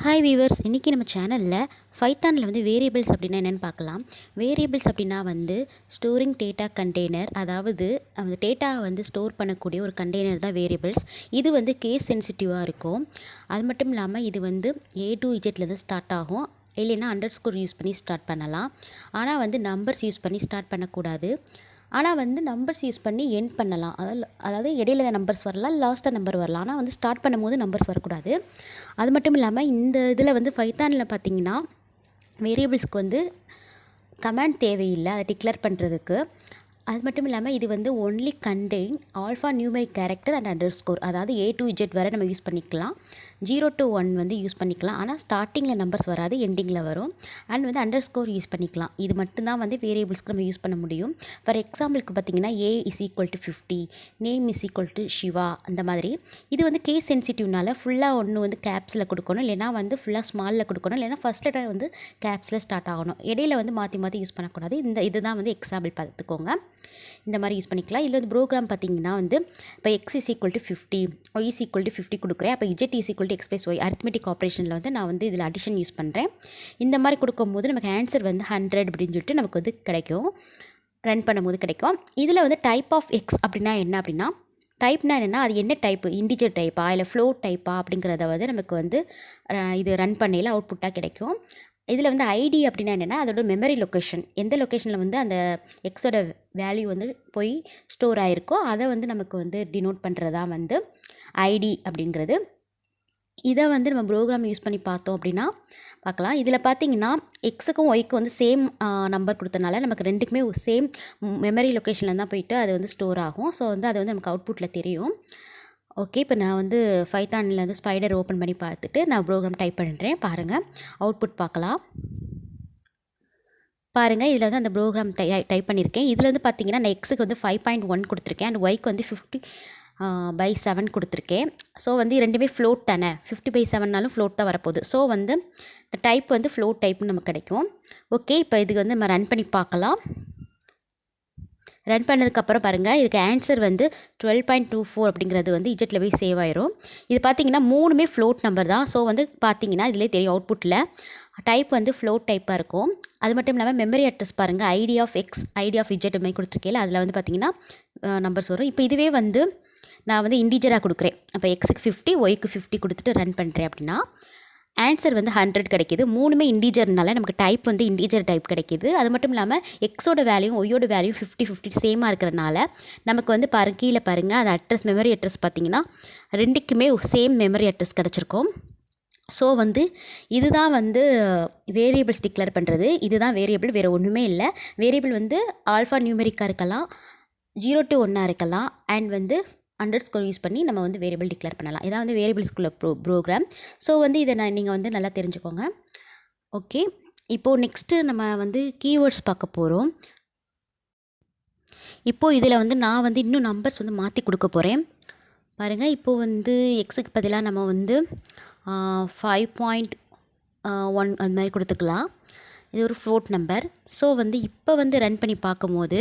Hi viewers, இன்றைக்கி நம்ம சேனலில் பைத்தானில் வந்து வேரியபிள்ஸ் அப்படின்னா என்னென்னு பார்க்கலாம். வேரியபிள்ஸ் அப்படின்னா வந்து ஸ்டோரிங் டேட்டா கண்டெய்னர், அதாவது அந்த டேட்டாவை வந்து ஸ்டோர் பண்ணக்கூடிய ஒரு கண்டெய்னர் தான் வேரியபிள்ஸ். இது வந்து கேஸ் சென்சிட்டிவாக இருக்கும். அது மட்டும் இல்லாமல் இது வந்து A to Zலேருந்து ஸ்டார்ட் ஆகும். இல்லைன்னா அண்டர்ஸ்கோர் யூஸ் பண்ணி ஸ்டார்ட் பண்ணலாம். ஆனால் வந்து நம்பர்ஸ் யூஸ் பண்ணி ஸ்டார்ட் பண்ணக்கூடாது. ஆனால் வந்து நம்பர்ஸ் யூஸ் பண்ணி எண்ட் பண்ணலாம். அதாவது இடையில நம்பர்ஸ் வரலாம், லாஸ்ட்டாக நம்பர் வரலாம். ஆனால் வந்து ஸ்டார்ட் பண்ணும்போது நம்பர்ஸ் வரக்கூடாது. அது மட்டும் இல்லாமல் இந்த இதில் வந்து பைத்தானில் பார்த்தீங்கன்னா வேரியபிள்ஸ்க்கு வந்து கமாண்ட் தேவையில்லை அதை டிக்ளேர் பண்ணுறதுக்கு. அது மட்டும் இல்லாமல் இது வந்து only contain alpha numeric character and underscore, அதாவது A to Z வரை நம்ம யூஸ் பண்ணிக்கலாம். 0 to 1 வந்து யூஸ் பண்ணிக்கலாம். ஆனால் ஸ்டார்டிங்கில் நம்பர்ஸ் வராது, எண்டிங்கில் வரும். அண்ட் வந்து அண்டர்ஸ்கோர் யூஸ் பண்ணிக்கலாம். இது மட்டும்தான் வந்து வேரியபிள்ஸ்க்கு நம்ம யூஸ் பண்ண முடியும். ஃபார் எக்ஸாம்பிளுக்கு பார்த்தீங்கன்னா A is equal to 50, name is equal to Shiva, அந்த மாதிரி. இது வந்து கேஸ் சென்சிட்டிவ்னால ஃபுல்லாக ஒன்று வந்து கேப்ஸில் கொடுக்கணும், இல்லைனா வந்து ஃபுல்லாக ஸ்மாலில் கொடுக்கணும், இல்லைனா ஃபஸ்ட் லெட்டர் வந்து கேப்ஸில் ஸ்டார்ட் ஆகணும். இடையில வந்து மாற்றி மாற்றி யூஸ் பண்ணக்கூடாது. இதுதான் வந்து எக்ஸாம்பிள் பார்த்துக்கோங்க. இந்த மாதிரி யூஸ் பண்ணிக்கலாம். இதில் வந்து ப்ரோக்ராம் பார்த்திங்கன்னா வந்து இப்போ x is equal to 50, y is equal to 50 கொடுக்குறேன். அப்போ z is equal to x plus y arithmetic ஆப்ரேஷனில் வந்து நான் வந்து இதில் அடிஷன் யூஸ் பண்ணுறேன். இந்த மாதிரி கொடுக்கும்போது நமக்கு ஆன்சர் வந்து 100 அப்படின்னு சொல்லிட்டு நமக்கு வந்து கிடைக்கும். ரன் பண்ணும்போது கிடைக்கும். இதில் வந்து டைப் ஆஃப் எக்ஸ் அப்படின்னா என்ன அப்படின்னா, டைப்னா என்னென்னா அது என்ன டைப்பு, இன்டிஜர் டைப்பா இல்லை ஃப்ளோட் டைப்பா அப்படிங்கிறத வந்து நமக்கு வந்து இது ரன் பண்ணையில் அவுட்புட்டாக கிடைக்கும். இதில் வந்து ஐடி அப்படின்னா என்னென்னா அதோட மெமரி லொக்கேஷன், எந்த லொக்கேஷனில் வந்து அந்த எக்ஸோட வேல்யூ வந்து போய் ஸ்டோர் ஆகிருக்கோ அதை வந்து நமக்கு வந்து டினோட் பண்ணுறது தான் வந்து ஐடி அப்படிங்கிறது. இதை வந்து நம்ம ப்ரோக்ராம் யூஸ் பண்ணி பார்த்தோம் அப்படின்னா பார்க்கலாம். இதில் பார்த்தீங்கன்னா எக்ஸுக்கும் ஒய்க்கும் வந்து சேம் நம்பர் கொடுத்தனால நமக்கு ரெண்டுக்குமே சேம் மெமரி லொக்கேஷனில் தான் போயிட்டு அது வந்து ஸ்டோர் ஆகும். ஸோ வந்து அது வந்து நமக்கு அவுட்புட்டில் தெரியும். ஓகே, இப்போ நான் வந்து பைத்தானில் வந்து ஸ்பைடர் ஓப்பன் பண்ணி பார்த்துட்டு நான் ப்ரோக்ராம் டைப் பண்ணுறேன். பாருங்கள், அவுட்புட் பார்க்கலாம். பாருங்கள், இதில் வந்து அந்த ப்ரோக்ராம் டைப் பண்ணியிருக்கேன். இதில் வந்து பார்த்தீங்கன்னா நான் எக்ஸுக்கு வந்து 5.1 கொடுத்துருக்கேன் அண்ட் ஒய்க்கு வந்து 50/7 கொடுத்துருக்கேன். ஸோ வந்து ரெண்டுமே ஃப்ளோட் தானே, 50/7னாலும் ஃப்ளோட் தான் வரப்போகுது. ஸோ வந்து இந்த டைப் வந்து ஃப்ளோட் டைப்னு நமக்கு கிடைக்கும். ஓகே, இப்போ இதுக்கு வந்து நம்ம ரன் பண்ணி பார்க்கலாம். ரன் பண்ணதுக்கப்புறம் பாருங்கள், இதுக்கு ஆன்சர் வந்து 12.24 அப்படிங்கிறது வந்து இஜெட்டில் போய் சேவ் ஆயிரும். இது பார்த்தீங்கன்னா மூணுமே ஃப்ளோட் நம்பர் தான். ஸோ வந்து பார்த்தீங்கன்னா இதிலே தெரியும் அவுட்புட்டில் டைப் வந்து ஃப்ளோட் டைப்பாக இருக்கும். அது மட்டும் இல்லாமல் மெமரி அட்ரஸ் பாருங்கள், ID of X, ID of Z மாதிரி கொடுத்துருக்கேன். அதில் வந்து பார்த்தீங்கன்னா நம்பர்ஸ் வரும். இப்போ இதுவே வந்து நான் வந்து இன்டிஜராக கொடுக்குறேன். அப்போ எக்ஸுக்கு 50, ஒய்க்கு 50 கொடுத்துட்டு ரன் பண்ணுறேன் அப்படின்னா ஆன்சர் வந்து 100 கிடைக்கிது. மூணுமே இன்டிஜர்னால நமக்கு டைப் வந்து இன்டிஜர் டைப் கிடைக்கிது. அது மட்டும் இல்லாமல் எக்ஸோட வேல்யூ ஒய்யோட வேல்யூ 50-50 சேமாக இருக்கிறனால நமக்கு வந்து கீழே பாருங்கள், அது அட்ரஸ் மெமரி அட்ரஸ் பார்த்திங்கன்னா ரெண்டுக்குமே சேம் மெமரி அட்ரஸ் கிடச்சிருக்கும். ஸோ வந்து இதுதான் வந்து வேரியபிள்ஸ் டிக்ளேர் பண்ணுறது. இதுதான் வேரியபிள், வேறு ஒன்றுமே இல்லை. வேரியபிள் வந்து ஆல்ஃபா நியூமெரிக்காக இருக்கலாம், 0 to 1 இருக்கலாம், அண்ட் வந்து அண்டர்ஸ்கோர் யூஸ் பண்ணி நம்ம வந்து வேரியபிள் டிக்ளேர் பண்ணலாம். இதான் வந்து வேரியபிள்ஸ்குள்ள ப்ரோக்ராம். ஸோ வந்து இதை நீங்கள் வந்து நல்லா தெரிஞ்சுக்கோங்க. ஓகே, இப்போது நெக்ஸ்ட்டு நம்ம வந்து கீவேர்ட்ஸ் பார்க்க போகிறோம். இப்போது இதில் வந்து நான் வந்து இன்னும் நம்பர்ஸ் வந்து மாற்றி கொடுக்க போகிறேன். பாருங்கள், இப்போது வந்து எக்ஸுக்கு பதிலாக நம்ம வந்து 5.1 அது மாதிரி கொடுத்துக்கலாம். இது ஒரு ஃப்ளோட் நம்பர். ஸோ வந்து இப்போ வந்து ரன் பண்ணி பார்க்கும்போது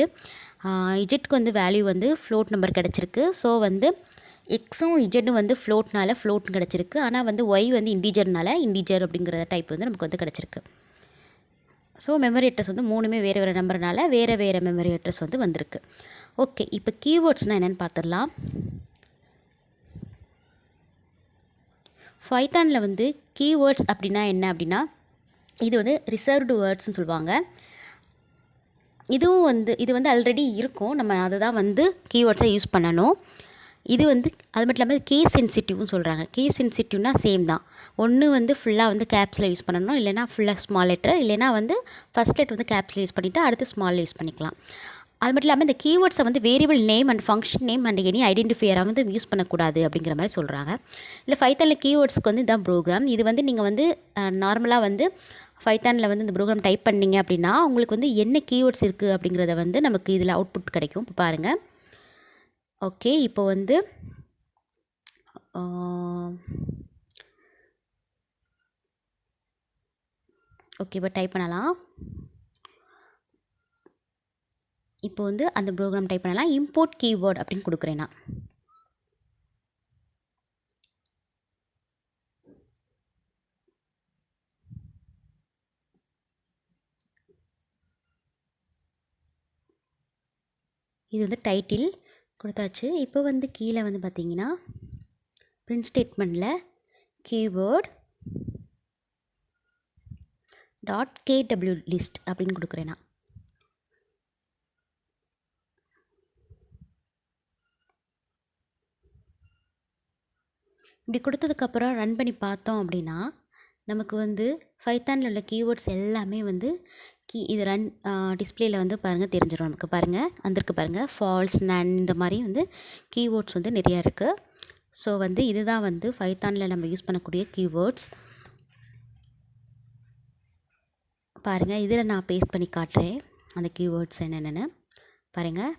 இஜெட்க்கு வந்து வேல்யூ வந்து ஃப்ளோட் நம்பர் கிடச்சிருக்கு. ஸோ வந்து எக்ஸும் இஜெட்டும் வந்து ஃப்ளோட்னால ஃப்ளோட் கிடச்சிருக்கு. ஆனால் வந்து ஒய் வந்து இன்டிஜர்னால இன்டிஜர் அப்படிங்கிற டைப் வந்து நமக்கு வந்து கிடச்சிருக்கு. ஸோ மெமரி அட்ரஸ் வந்து மூணுமே வேறு வேறு நம்பர்னால வேறு வேறு மெமரி அட்ரஸ் வந்து வந்திருக்கு. ஓகே, இப்போ கீவேர்ட்ஸ்னால் என்னென்னு பார்த்துடலாம். பைத்தானில் வந்து கீவேர்ட்ஸ் அப்படின்னா என்ன அப்படின்னா, இது வந்து ரிசர்வ்டு வேர்ட்ஸ்னு சொல்லுவாங்க. இது வந்து ஆல்ரெடி இருக்கும், நம்ம அதை தான் வந்து கீவேர்ட்ஸை யூஸ் பண்ணணும். இது வந்து அது மட்டும் இல்லாமல் கேஸ் சென்சிட்டிவ்னு சொல்கிறாங்க. கேஸ் சென்சிட்டிவ்னா சேம் தான். ஒன்று வந்து ஃபுல்லாக வந்து கேப்ஸில் யூஸ் பண்ணணும், இல்லைனா ஃபுல்லாக ஸ்மால் லெட்டர், இல்லைனா வந்து ஃபஸ்ட் லெட்டர் வந்து கேப்ஸில் யூஸ் பண்ணிவிட்டு அடுத்து ஸ்மாலில் யூஸ் பண்ணிக்கலாம். அது மட்டும் இல்லாமல் இந்த கீவேர்ட்ஸை வந்து variable name and function name and any ஐடென்டிஃபையராக வந்து யூஸ் பண்ணக்கூடாது அப்படிங்கிற மாதிரி சொல்கிறாங்க. இல்லை பைத்தானில் கீவேர்ட்ஸ்க்கு வந்து இதுதான் ப்ரோக்ராம். இது வந்து நீங்கள் வந்து நார்மலாக வந்து பைத்தானில் வந்து இந்த ப்ரோக்ராம் டைப் பண்ணிங்க அப்படின்னா உங்களுக்கு வந்து என்ன கீவேர்ட்ஸ் இருக்குது அப்படிங்கிறத வந்து நமக்கு இதில் அவுட்புட் கிடைக்கும். இப்போ பாருங்கள். ஓகே, இப்போ வந்து ஓகே, இப்போ டைப் பண்ணலாம். இப்போ வந்து அந்த ப்ரோக்ராம் டைப் பண்ணலாம். இம்போர்ட் கீவேர்ட் அப்படின்னு கொடுக்குறேன் நான். இது வந்து டைட்டில் கொடுத்தாச்சு. இப்போ வந்து கீழே வந்து பார்த்திங்கன்னா பிரிண்ட் ஸ்டேட்மெண்ட்டில் கீவேர்ட் .kw லிஸ்ட் அப்படின்னு கொடுக்குறேன் நான். இப்படி கொடுத்ததுக்கப்புறம் ரன் பண்ணி பார்த்தோம் அப்படின்னா நமக்கு வந்து பைத்தானில் உள்ள கீவேர்ட்ஸ் எல்லாமே வந்து இது ரன் டிஸ்பிளேயில் வந்து பாருங்கள் தெரிஞ்சிடும் நமக்கு. பாருங்கள் வந்திருக்கு பாருங்கள், ஃபால்ஸ், நன், இந்த மாதிரி வந்து கீவேர்ட்ஸ் வந்து நிறையா இருக்குது. ஸோ வந்து இதுதான் வந்து பைத்தானில் நம்ம யூஸ் பண்ணக்கூடிய கீவேர்ட்ஸ். பாருங்கள், இதில் நான் பேஸ்ட் பண்ணி காட்டுறேன் அந்த கீவேர்ட்ஸ் என்னென்னு பாருங்கள்.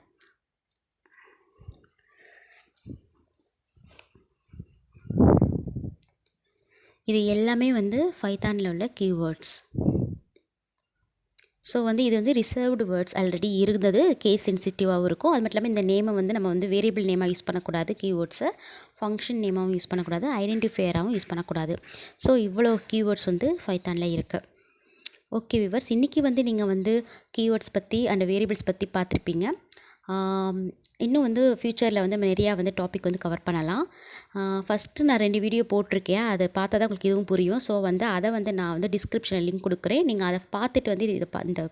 இது எல்லாமே வந்து பைத்தானில் உள்ள கீவேர்ட்ஸ். ஸோ வந்து இது வந்து ரிசர்வ்டு வேர்ட்ஸ் ஆல்ரெடி இருந்தது, கேஸ் சென்சிட்டிவாகவும் இருக்கும். அது மட்டும் இல்லாமல் இந்த நேமை வந்து நம்ம வந்து வேரியபிள் நேமாக யூஸ் பண்ணக்கூடாது, கீவேர்ட்ஸை ஃபங்க்ஷன் நேமாகவும் யூஸ் பண்ணக்கூடாது, ஐடென்டிஃபையராகவும் யூஸ் பண்ணக்கூடாது. ஸோ இவ்வளோ கீவேர்ட்ஸ் வந்து பைத்தானில் இருக்குது. ஓகே வியூவர்ஸ், இன்றைக்கி வந்து நீங்கள் வந்து கீவேர்ட்ஸ் பற்றி அண்ட் வேரியபிள்ஸ் பற்றி பார்த்துருப்பீங்க. இன்னும் வந்து ஃப்யூச்சரில் வந்து நம்ம நிறையா வந்து டாபிக் வந்து கவர் பண்ணலாம். ஃபஸ்ட்டு நான் 2 வீடியோ போட்டிருக்கேன், அதை பார்த்தா தான் உங்களுக்கு இதுவும் புரியும். ஸோ வந்து அதை வந்து நான் வந்து டிஸ்கிரிப்ஷனில் லிங்க் கொடுக்குறேன், நீங்கள் அதை பார்த்துட்டு வந்து இந்த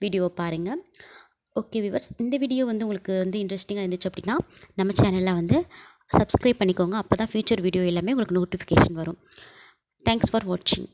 வீடியோவை பாருங்கள். ஓகே வியூவர்ஸ், இந்த வீடியோ வந்து உங்களுக்கு வந்து இன்ட்ரெஸ்டிங்காக இருந்துச்சு அப்படின்னா நம்ம சேனலில் வந்து சப்ஸ்கிரைப் பண்ணிக்கோங்க. அப்போ தான் ஃப்யூச்சர் வீடியோ எல்லாமே உங்களுக்கு நோட்டிஃபிகேஷன் வரும். தேங்க்ஸ் ஃபார் வாட்சிங்.